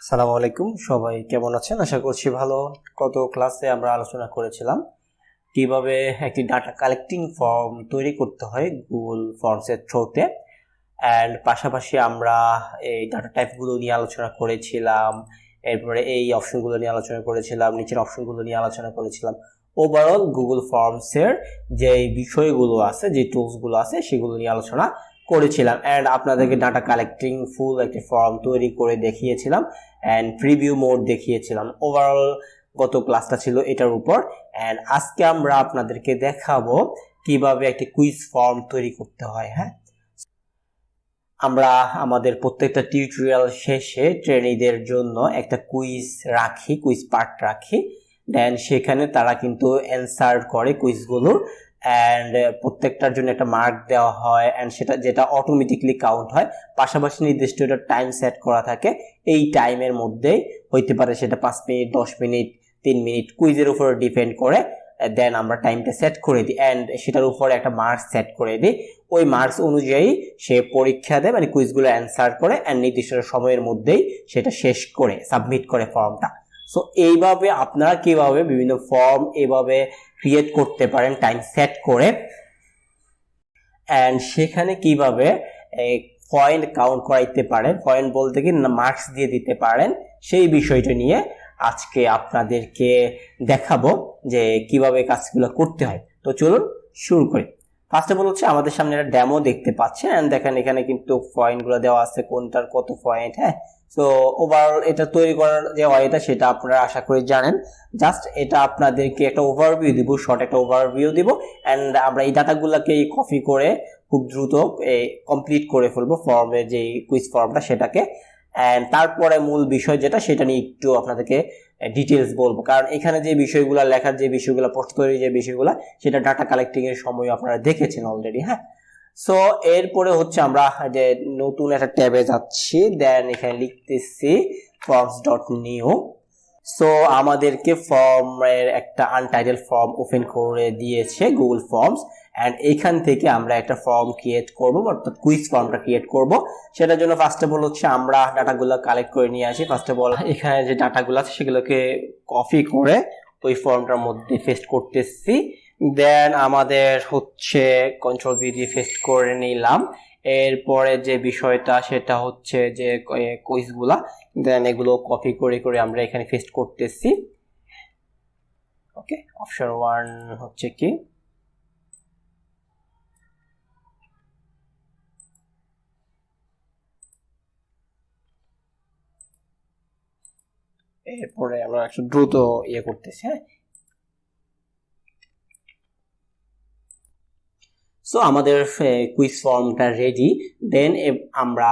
আসসালামু আলাইকুম, সবাই কেমন আছেন? আশা করছি ভালো। গত ক্লাসে আমরা আলোচনা করেছিলাম কিভাবে একটি ডাটা কালেক্টিং ফর্ম তৈরি করতে হয় গুগল ফর্মসের থ্রুতে। অ্যান্ড পাশাপাশি আমরা এই ডাটা টাইপগুলো নিয়ে আলোচনা করেছিলাম, এরপরে এই অপশনগুলো নিয়ে আলোচনা করেছিলাম, নিচের অপশনগুলো নিয়ে আলোচনা করেছিলাম। ওভারঅল গুগল ফর্মসের যে বিষয়গুলো আছে, যে টুলসগুলো আছে, সেগুলো নিয়ে আলোচনা করেছিলাম। অ্যান্ড আপনাদেরকে ডাটা কালেক্টিং ফুল একটি ফর্ম তৈরি করে দেখিয়েছিলাম অ্যান্ড প্রিভিউ মোড দেখিয়েছিলাম। ওভারঅল গত ক্লাসটা ছিল এটার উপর। অ্যান্ড আজকে আমরা আপনাদেরকে দেখাবো কিভাবে একটি কুইজ ফর্ম তৈরি করতে হয়। হ্যাঁ, আমরা আমাদের প্রত্যেকটা টিউটোরিয়াল শেষে ট্রেনিদের জন্য একটা কুইজ রাখি, কুইজ পার্ট রাখি। দেন সেখানে তারা কিন্তু অ্যান্সার করে কুইজগুলোর, অ্যান্ড প্রত্যেকটার জন্য একটা মার্ক দেওয়া হয়, অ্যান্ড সেটা যেটা অটোমেটিকলি কাউন্ট হয়। পাশাপাশি নির্দিষ্ট একটা টাইম সেট করা থাকে, এই টাইমের মধ্যেই হইতে পারে সেটা 5 মিনিট, 10 মিনিট, 3 মিনিট, কুইজের উপর ডিপেন্ড করে। দেন আমরা টাইমটা সেট করে দিই অ্যান্ড সেটার উপরে একটা মার্কস সেট করে দিই। ওই মার্কস অনুযায়ী সে পরীক্ষা দেয়, মানে কুইজগুলো অ্যান্সার করে অ্যান্ড নির্দিষ্ট সময়ের মধ্যেই সেটা শেষ করে সাবমিট করে ফর্মটা। সো এইভাবে আপনারা কিভাবে বিভিন্ন ফর্ম এভাবে ক্রিয়েট করতে পারেন টাইম সেট করে, অ্যান্ড সেখানে কিভাবে পয়েন্ট কাউন্ট করাইতে পারেন, পয়েন্ট বলতে কি মার্কস দিয়ে দিতে পারেন, সেই বিষয়টা নিয়ে আজকে আপনাদেরকে দেখাবো যে কিভাবে কাজগুলো করতে হয়। তো চলুন শুরু করি। ফার্স্ট অফ অল হচ্ছে আমাদের সামনে একটা ডেমো দেখতে পাচ্ছেন, এন্ড দেখেন এখানে কিন্তু পয়েন্টগুলো দেওয়া আছে, কোনটার কত পয়েন্ট। হ্যাঁ, সো ওভারঅল এটা তৈরি করার যে ওয়েটা সেটা আপনারা আশা করি জানেন। জাস্ট এটা আপনাদেরকে একটা ওভারভিউ দিব, শর্ট একটা ওভারভিউ দিব, অ্যান্ড আমরা এই ডাটাগুলোকে কপি করে খুব দ্রুত কমপ্লিট করে ফেলবো ফর্মের যে কুইজ ফর্মটা সেটাকে। অ্যান্ড তারপরে মূল বিষয় যেটা সেটা নিয়ে একটু আপনাদেরকে ডিটেলস বলবো, কারণ এখানে যে বিষয়গুলো লেখার, যে বিষয়গুলো পোস্ট তৈরি, যে বিষয়গুলো সেটা ডাটা কালেক্টিং এর সময় আপনারা দেখেছেন অলরেডি। হ্যাঁ, সো এরপরে হচ্ছে আমরা যে নতুন একটা ট্যাবে যাচ্ছি, দেন এখানে লিখতেছি forms.new। সো আমাদেরকে ফর্মের একটা আনটাইটেল ফর্ম ওপেন করে দিয়েছে গুগল ফর্মস, অ্যান্ড এইখান থেকে আমরা একটা ফর্ম ক্রিয়েট করব, অর্থাৎ কুইজ ফর্মটা ক্রিয়েট করব। সেটার জন্য ফার্স্ট অফ অল হচ্ছে আমরা ডাটাগুলো কালেক্ট করে নিয়ে আসি। ফার্স্ট অফ অল এখানে যে ডাটাগুলো আছে সেগুলোকে কপি করে ওই ফর্মটার মধ্যে পেস্ট করতেছি। দেন আমাদের হচ্ছে কন্ট্রোল ভি দিয়ে পেস্ট করে নিলাম। এরপরে যে বিষয়টা সেটা হচ্ছে যে কুইজগুলা, দেন এগুলো কপি করে করে আমরা এখানে পেস্ট করতেছি। ওকে, অপশন 1 হচ্ছে কি, এরপরে আমরা একটু দ্রুত ইয়ে করতেছি। হ্যাঁ, সো আমাদের কুইজ ফর্মটা রেডি। দেন আমরা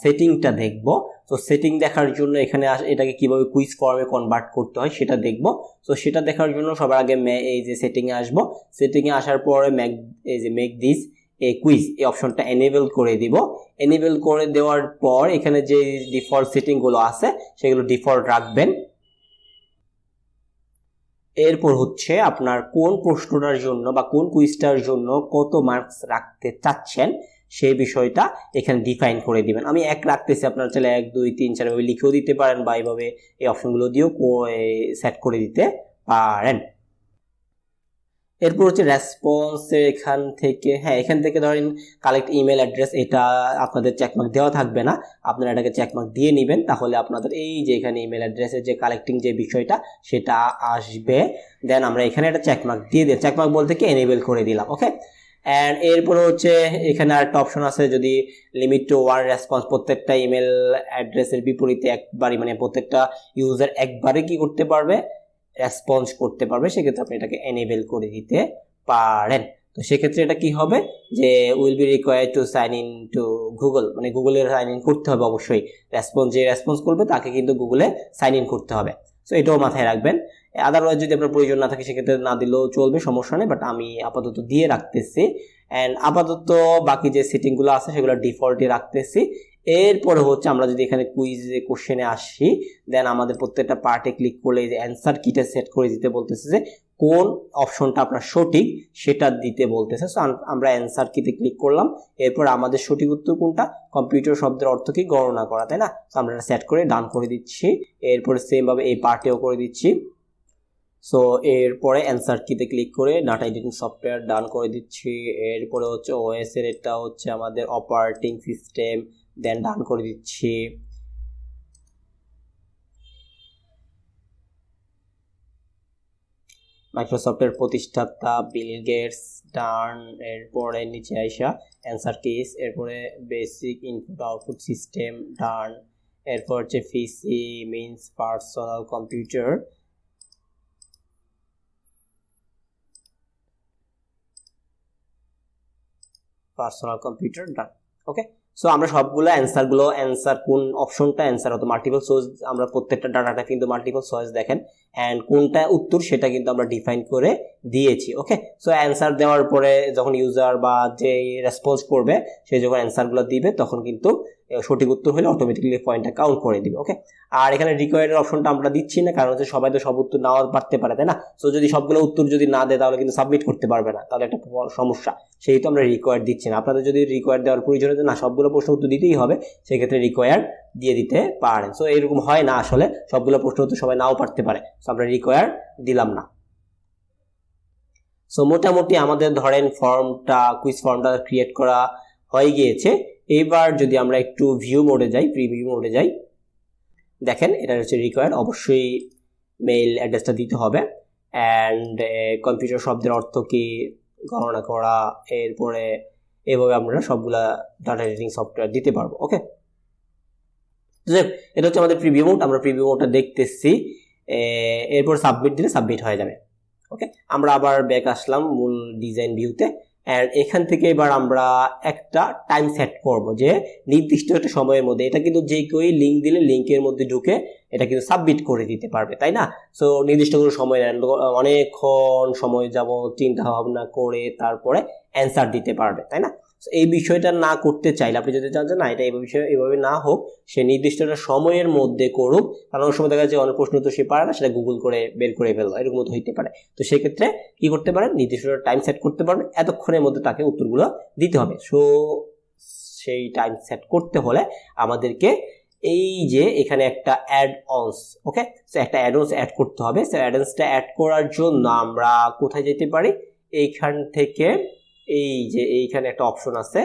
সেটিংটা দেখব। তো সেটিং দেখার জন্য এখানে এটাকে কিভাবে কুইজ ফর্মে কনভার্ট করতে হয় সেটা দেখব। তো সেটা দেখার জন্য সবার আগে এই যে সেটিংয়ে আসব। সেটিংয়ে আসার পরে মেক দিস এ কুইজ এই অপশনটা এনেবল করে দিব। এনেবল করে দেওয়ার পর এখানে যে ডিফল্ট সেটিংগুলো আছে সেগুলো ডিফল্ট রাখবেন। এরপর হচ্ছে আপনার কোন প্রশ্নটার জন্য বা কোন কুইজটার জন্য কত মার্কস রাখতে চাচ্ছেন সেই বিষয়টা এখানে ডিফাইন করে দিবেন। আমি 1 রাখতেছি, আপনারা চাইলে 1, 2, 3, 4 এভাবে লিখেও দিতে পারেন, বা এইভাবে এই অপশনগুলো দিয়েও সেট করে দিতে পারেন। এরপর হচ্ছে রেসপন্স, এখান থেকে এখান থেকে ধরেন কালেক্ট ইমেল অ্যাড্রেস, এটা আপনাদের চেকমার্ক দেওয়া থাকবে না, আপনারা এটাকে চেকমার্ক দিয়ে নেবেন, তাহলে আপনাদের এই যে এখানে ইমেল অ্যাড্রেসের যে কালেক্টিং যে বিষয়টা সেটা আসবে। দেন আমরা এখানে একটা চেকমার্ক দিয়ে দিই, চেকমার্ক বলতে কি এনেবল করে দিলাম। ওকে, অ্যান্ড এরপরে হচ্ছে এখানে আরেকটা অপশন আছে, যদি লিমিট টু 1 রেসপন্স, প্রত্যেকটা ইমেল অ্যাড্রেসের বিপরীতে একবারই, মানে প্রত্যেকটা ইউজার একবারে কি করতে পারবে, রেসপন্স করতে পারবে, সেক্ষেত্রে আপনি এটাকে এনেবল করে দিতে পারেন। তো সেক্ষেত্রে এটা কি হবে যে will be required to sign in to Google, মানে গুগলের সাইন ইন করতে হবে অবশ্যই। যে রেসপন্স করবে তাকে কিন্তু গুগলে সাইন ইন করতে হবে। সো এটাও মাথায় রাখবেন। আদারওয়াইজ যদি আপনার প্রয়োজন না থাকে সেক্ষেত্রে না দিলেও চলবে, সমস্যা নেই, বাট আমি আপাতত দিয়ে রাখতেছি। অ্যান্ড আপাতত বাকি যে সেটিংগুলো আছে সেগুলো ডিফল্টে রাখতেছি। এরপরে হচ্ছে আমরা যদি এখানে কুইজে কোশ্চেনে আসি, দেন আমাদের প্রত্যেকটা পার্টে ক্লিক করলে এই যে অ্যান্সার কিটা সেট করে দিতে বলতেছে যে কোন অপশনটা আপনার সঠিক সেটা দিতে বলতেছে। সো আমরা অ্যান্সার কিতে ক্লিক করলাম, এরপর আমাদের সঠিক উত্তর কোনটা, কম্পিউটার শব্দের অর্থ কি গণনা করা, তাই না? সো আমরা এটা সেট করে ডান করে দিচ্ছি। এরপরে সেম ভাবে এই পার্টেও করে দিচ্ছি। সো এরপরে অ্যান্সার কিতে ক্লিক করে ডাটা এডিটিং সফটওয়্যার ডান করে দিচ্ছি। এরপরে হচ্ছে ওএস এর এটা হচ্ছে আমাদের অপারেটিং সিস্টেম, দেন ডান করে দিচ্ছি। মাইক্রোসফটের প্রতিষ্ঠাতা বিল গেটস, ডান। এরপরে নিচে আইসা অ্যান্সার কিস, এরপরে বেসিক ইনপুট আউটপুট সিস্টেম, ডান। এরপর হচ্ছে পিসি মিন্স পার্সোনাল কম্পিউটার, ডান। ওকে, সো আমরা সবগুলো অ্যান্সার কোন অপশনটা অ্যান্সার হতো মাল্টিপল চয়েস, আমরা প্রত্যেকটা ডাটাটা কিন্তু মাল্টিপল চয়েস দেখেন, অ্যান্ড কোনটা উত্তর সেটা কিন্তু আমরা ডিফাইন করে দিয়েছি। ওকে, সো অ্যান্সার দেওয়ার পরে যখন ইউজার বা যে রেসপন্স করবে সে যখন অ্যান্সারগুলো দিবে তখন কিন্তু সঠিক উত্তর হলে অটোমেটিক্যালি পয়েন্টটা কাউন্ট করে দিবে। ওকে, আর এখানে রিকোয়ার্ডের অপশনটা আমরা দিচ্ছি না, কারণ হচ্ছে সবাই তো সব উত্তর নাও পারতে পারে, তাই না? সো যদি সবগুলো উত্তর যদি না দেয় তাহলে কিন্তু সাবমিট করতে পারবে না, তাহলে একটা সমস্যা, সেই তো আমরা রিকোয়ার্ড দিচ্ছি না। আপনাদের যদি রিকোয়ার্ড দেওয়ার প্রয়োজন হয় না সবগুলো প্রশ্ন উত্তর দিতেই হবে, সেক্ষেত্রে রিকোয়ার্ড দিয়ে দিতে পারেন। সো এরকম হয় না, আসলে সবগুলো প্রশ্ন উত্তর সবাই নাও পারতে পারে, সো আমরা রিকোয়ার্ড দিলাম না। সো মোটামুটি আমাদের ধরেন কুইজ ফর্মটা ক্রিয়েট করা হয়ে গিয়েছে। এবার যদি আমরা একটু ভিউ মোডে যাই, প্রিভিউ মোডে যাই, দেখেন এটা হচ্ছে রিকোয়ার্ড, অবশ্যই মেইল অ্যাড্রেসটা দিতে হবে, অ্যান্ড কম্পিউটার শব্দের অর্থ কি গণনা করা, এরপরে এভাবে আমরা সবগুলা ডাটা এডিটিং সফটওয়্যার দিতে পারবো। ওকে, এটা হচ্ছে আমাদের প্রিভিউ মোড, আমরা প্রিভিউ মোডটা দেখতেছি। এরপর সাবমিট দিলে সাবমিট হয়ে যাবে। ওকে, আমরা আবার ব্যাক আসলাম মূল ডিজাইন ভিউতে, অ্যান্ড এখান থেকে এবার আমরা একটা টাইম সেট করব যে নির্দিষ্ট একটা সময়ের মধ্যে, এটা কিন্তু যে কেউ লিঙ্ক দিলে লিঙ্কের মধ্যে ঢুকে এটা কিন্তু সাবমিট করে দিতে পারবে, তাই না? সো নির্দিষ্ট কোনো সময় অনেকক্ষণ সময় যাব চিন্তা ভাবনা করে তারপরে অ্যান্সার দিতে পারবে, তাই না? এই বিষয়টা না করতে চাইলে আপনি যদি চান যে না এটা এই বিষয়ে এভাবে না হোক, সে নির্দিষ্ট একটা সময়ের মধ্যে করুক, কারণ অনেক সময় দেখা যাচ্ছে অনেক প্রশ্ন তো সে পারে না, সেটা গুগল করে বের করে ফেললো, এরকম তো হইতে পারে। তো সেক্ষেত্রে কি করতে পারেন, নির্দিষ্ট টাইম সেট করতে পারবেন, এতক্ষণের মধ্যে তাকে উত্তরগুলো দিতে হবে। সো সেই টাইম সেট করতে হলে আমাদেরকে এই যে এখানে একটা অ্যাড অনস, ওকে, সো একটা অ্যাড অনস অ্যাড করতে হবে। সো অ্যাড অনসটা অ্যাড করার জন্য আমরা কোথায় যেতে পারি, এইখান থেকে এই যে এইখানে একটা অপশন আছে,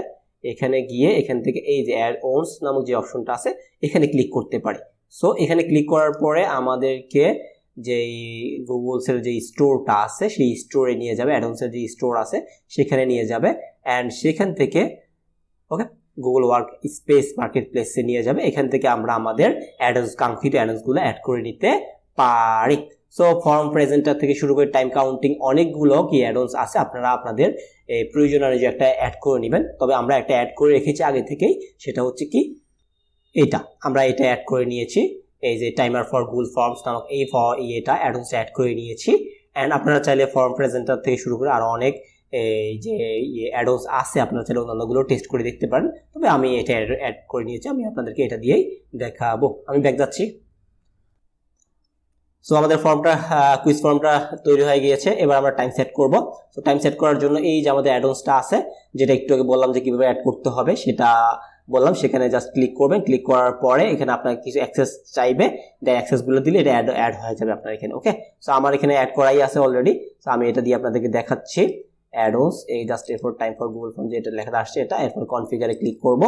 এখানে গিয়ে এখান থেকে এই যে অ্যাড অনস নামক যে অপশনটা আছে এখানে ক্লিক করতে পারি। সো এখানে ক্লিক করার পরে আমাদেরকে যেই গুগলসের যে স্টোরটা আছে সেই স্টোরে নিয়ে যাবে, অ্যাডন্সের যে স্টোর আছে সেখানে নিয়ে যাবে, অ্যান্ড সেখান থেকে okay Google work space market প্লেসে নিয়ে যাবে। এখান থেকে আমরা আমাদের অ্যাডন্স কাঙ্ক্ষিত অ্যাডন্সগুলো অ্যাড করে নিতে পারি। সো ফর্ম প্রেজেন্টার থেকে শুরু করে টাইম কাউন্টিং অনেকগুলো কি অ্যাডন্স আছে, আপনারা আপনাদের প্রয়োজন অনুযায়ী একটা অ্যাড করে নেবেন। তবে আমরা একটা অ্যাড করে রেখেছি আগে থেকেই, সেটা হচ্ছে কি এটা, আমরা এটা অ্যাড করে নিয়েছি, এই যে টাইমার ফর গুগল ফর্মস নামক এটা অ্যাডন্স অ্যাড করে নিয়েছি। অ্যান্ড আপনারা চাইলে ফর্ম প্রেজেন্টার থেকে শুরু করে আরো অনেক এই যে অ্যাডন্স আছে, আপনারা চাইলে অন্যান্যগুলো টেস্ট করে দেখতে পারেন। তবে আমি এটা অ্যাড করে নিয়েছি, আমি আপনাদেরকে এটা দিয়েই দেখাবো। আমি ব্যাক যাচ্ছি। সো আমাদের কুইজ ফর্মটা তৈরি হয়ে গিয়েছে, এবার আমরা টাইম সেট করব। সো টাইম সেট করার জন্য এই যে আমাদের অ্যাডন্সটা আছে, যেটা একটু আগে বললাম যে কিভাবে অ্যাড করতে হবে সেটা বললাম, সেখানে জাস্ট ক্লিক করবেন। ক্লিক করার পরে এখানে আপনার কিছু অ্যাক্সেস চাইবে, অ্যাক্সেসগুলো দিলে এটা অ্যাড হয়ে যাবে আপনার এখানে। ওকে, সো আমার এখানে অ্যাড করাই আছে অলরেডি, সো আমি এটা দিয়ে আপনাদেরকে দেখাচ্ছি। অ্যাডন্স এই জাস্ট এরপর টাইম ফর গুগল ফর্ম যেটা লেখাটা আসছে এটা, এরপর কনফিগারে ক্লিক করব।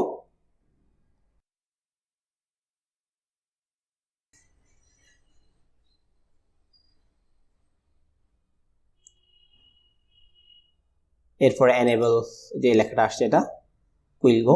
এরপর এনেবল যে লেখাটা আসছে এটা উইল গো।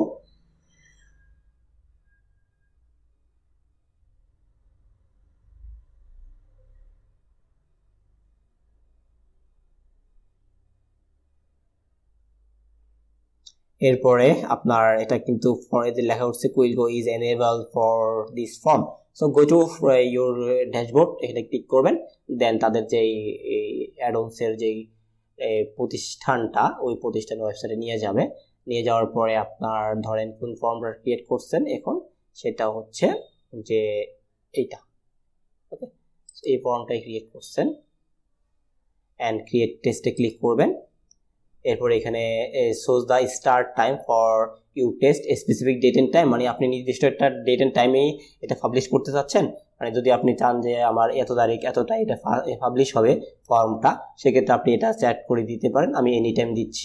এরপরে আপনার এটা কিন্তু ফরে যে লেখা উঠছে Quilgo is enable for this form. So go to your dashboard, এখানে ক্লিক করবেন, দেন তাদের যেই অ্যাডন্সের যেই প্রতিষ্ঠানটা ওই প্রতিষ্ঠানের ওয়েবসাইটে নিয়ে যাবে, নিয়ে যাওয়ার পরে আপনার ধরেন কোন ফর্মটা ক্রিয়েট করছেন এখন, সেটা হচ্ছে যে এইটা। ওকে, এই ফর্মটাই ক্রিয়েট করছেন অ্যান্ড ক্রিয়েট টেস্টে ক্লিক করবেন। এরপর এখানে shows the start time for you test specific date and time, মানে আপনি নির্দিষ্ট একটা ডেট এন্ড টাইমেই এটা পাবলিশ করতে চাচ্ছেন। মানে যদি আপনি চান যে আমার এত তারিখ এতটা এটা পাবলিশ হবে ফর্মটা, সেক্ষেত্রে আপনি এটা সেট করে দিতে পারেন। আমি এনি টাইম দিচ্ছি।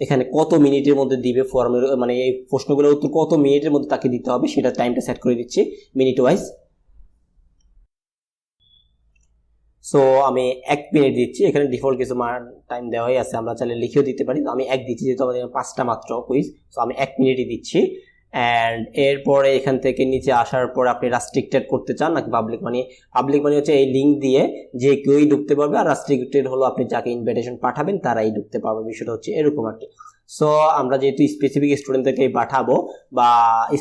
এখানে কত মিনিটের মধ্যে দিবে ফর্মের, মানে এই প্রশ্নগুলোর উত্তর কত মিনিটের মধ্যে তাকে দিতে হবে সেটা টাইমটা সেট করে দিচ্ছি মিনিট ওয়াইজ। সো আমি 1 মিনিট দিচ্ছি। এখানে ডিফল্ট কিছু টাইম দেওয়াই আছে, আমরা চাইলে লিখেও দিতে পারি। আমি 1 দিচ্ছি, যেহেতু আমাদের 5টা মাত্র কুইজ, সো আমি 1 মিনিটই দিচ্ছি। অ্যান্ড এরপরে এখান থেকে নিচে আসার পর আপনি রেস্ট্রিক্টেড করতে চান নাকি পাবলিক, মানে হচ্ছে এই লিঙ্ক দিয়ে যে কেউই ঢুকতে পারবে, আর রেস্ট্রিক্টেড হলো আপনি যাকে ইনভাইটেশন পাঠাবেন তারাই ঢুকতে পারবে। বিষয়টা হচ্ছে এরকম আর কি। সো আমরা যেহেতু স্পেসিফিক স্টুডেন্টদেরকে পাঠাবো, বা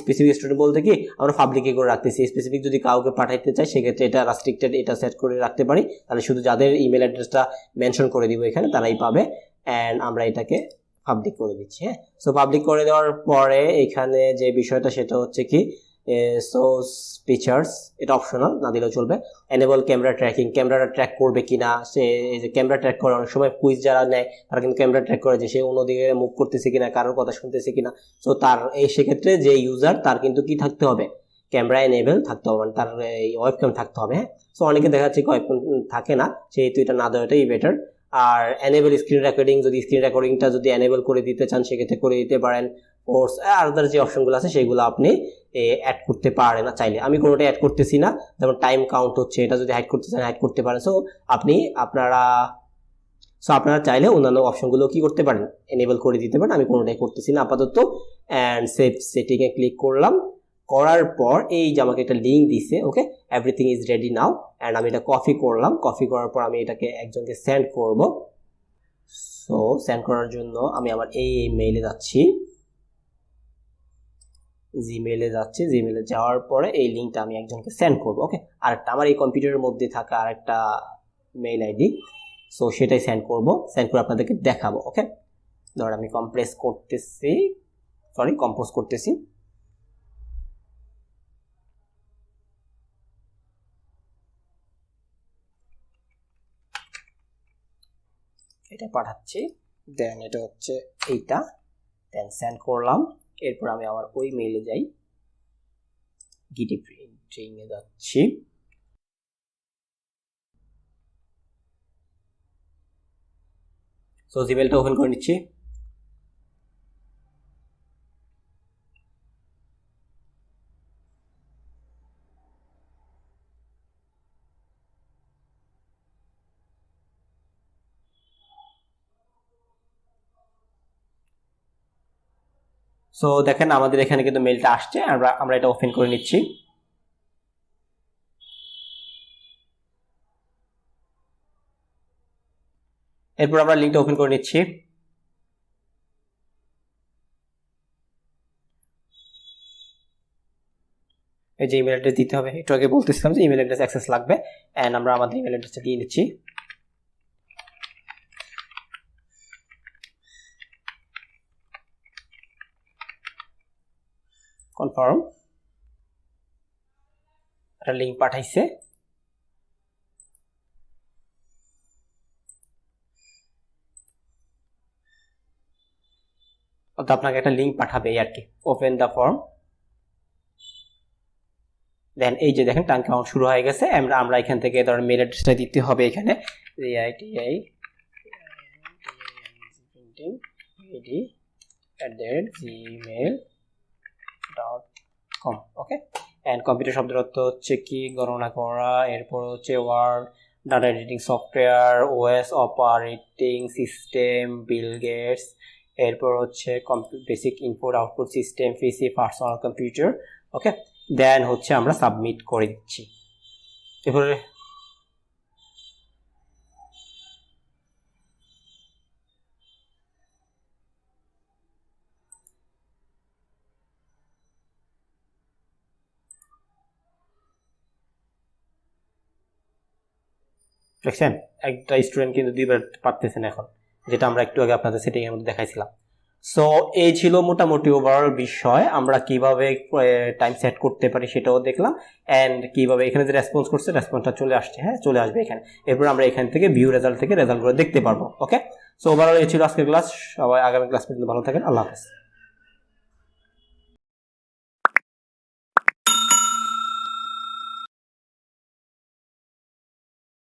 স্পেসিফিক স্টুডেন্ট বলতে কি আমরা পাবলিকে করে রাখতেছি, স্পেসিফিক যদি কাউকে পাঠাইতে চাই সেক্ষেত্রে এটা রেস্ট্রিক্টেড এটা সেট করে রাখতে পারি, তাহলে শুধু যাদের ইমেল অ্যাড্রেসটা মেনশন করে দিব এখানে তারাই পাবে। অ্যান্ড আমরা এটাকে পাবলিক করে দিচ্ছি। হ্যাঁ, সো পাবলিক করে দেওয়ার পরে এখানে যে বিষয়টা সেটা হচ্ছে কি সোর্স ফিচার্স, এটা অপশনাল, না দিলেও চলবে। এনেবল ক্যামেরা ট্র্যাকিং, ক্যামেরাটা ট্র্যাক করবে কিনা, সে এই যে ক্যামেরা ট্র্যাক করে, অনেক সময় কুইজ যারা নেয় তারা কিন্তু ক্যামেরা ট্র্যাক করে যে সে অন্যদিকে মুভ করতেছে কিনা, কারোর কথা শুনতেছে কিনা। সো তার এই সেক্ষেত্রে যে ইউজার তার কিন্তু কি থাকতে হবে, ক্যামেরা এনেবল থাকতে হবে, মানে তার এই ওয়েবক্যাম থাকতে হবে। হ্যাঁ, সো অনেকে দেখা যাচ্ছে ওয়েবক্যাম থাকে না, সেহেতু এটা না দেওয়াটাই বেটার। আর এনেবল স্ক্রিন রেকর্ডিং, যদি স্ক্রিন রেকর্ডিংটা যদি এনেবল করে দিতে চান সেক্ষেত্রে করে দিতে পারেন। কোর্স আদার যে অপশনগুলো আছে সেগুলো আপনি অ্যাড করতে পারেন না চাইলে। আমি কোনোটা অ্যাড করতেছি না, যেমন টাইম কাউন্ট হচ্ছে, এটা যদি হাইড করতে চান হাইড করতে পারেন। সো আপনারা চাইলে অন্যান্য অপশনগুলো কি করতে পারেন, এনেবল করে দিতে পারেন। আমি কোনোটাই করতেছি না আপাতত। অ্যান্ড সেভ সেটিংয়ে ক্লিক করলাম। করার পর এই যে আমাকে একটা লিঙ্ক দিছে, okay, everything is ready now. And আমি এটা কপি করলাম। কপি করার পর আমি এটাকে একজনকে সেন্ড করব। সো সেন্ড করার জন্য আমি আমার এই মেইলে যাচ্ছি, জিমেইলে যাচ্ছি। জিমেইলে যাওয়ার পরে এই লিঙ্কটা আমি একজনকে সেন্ড করব। ওকে, আরেকটা আমার এই কম্পিউটারের মধ্যে থাকা আরেকটা মেইল আইডি, সো সেটাই সেন্ড করব। সেন্ড করে আপনাদেরকে দেখাবো। ওকে, ধর আমি কম্পোজ করতেছি। এটা পাঠাচ্ছি, দেন এটা হচ্ছে এইটা, দেন সেন্ড করলাম। এরপর আমি আমার ওই মেইলে যাই, GiTiBD91 এ যাচ্ছি। সো জিমেইলটা ওপেন করে নিচ্ছি। সো দেখেন আমাদের এখানে কিন্তু মেইলটা আসছে, আমরা এটা ওপেন করে নিচ্ছি। এরপর আমরা লিঙ্কটা ওপেন করে নিচ্ছি। এই যে ইমেল অ্যাড্রেস দিতে হবে, একটু আগে বলতেছিলাম যে ইমেল অ্যাড্রেস অ্যাক্সেস লাগবে। এন্ড আমরা আমাদের ইমেল অ্যাড্রেসটা দিয়ে দিচ্ছি। কনফার্ম, একটা লিঙ্ক পাঠাইছে। অর্থাৎ আপনাকে একটা লিঙ্ক পাঠাবে আর কি, ওপেন দ্য ফর্ম। দেন এই যে দেখেন টাইম কাউন্ট শুরু হয়ে গেছে। আমরা এখান থেকে ধরেন মেল অ্যাড্রেসটা দিতে হবে এখানে, gmail.com। ওকে, এন্ড কম্পিউটার শব্দের অর্থ হচ্ছে কি গণনা করা। এরপর হচ্ছে word, data editing software, OS operating system, Bill Gates. এরপর হচ্ছে basic input output system, PC, personal computer. Okay, then হচ্ছে আমরা সাবমিট করে দিচ্ছি। এরপরে দেখছেন একটা স্টুডেন্ট কিন্তু দুইবার পারতেছেন এখন, যেটা আমরা একটু আগে আপনাদের সেটিং এর মধ্যে দেখাইছিলাম। সো এই ছিল মোটামুটি ওভারঅল বিষয়, আমরা কিভাবে টাইম সেট করতে পারি সেটাও দেখলাম, অ্যান্ড কিভাবে এখানে যে রেসপন্স করছে রেসপন্সটা চলে আসছে, হ্যাঁ চলে আসবে এখানে, এরপর আমরা এখান থেকে ভিউ রেজাল্ট থেকে রেজাল্টগুলো দেখতে পারবো। ওকে, সো ওভারঅল এই ছিল আজকের ক্লাস, সবাই আগামী ক্লাস পর্যন্ত ভালো থাকেন, আল্লাহ হাফেজ।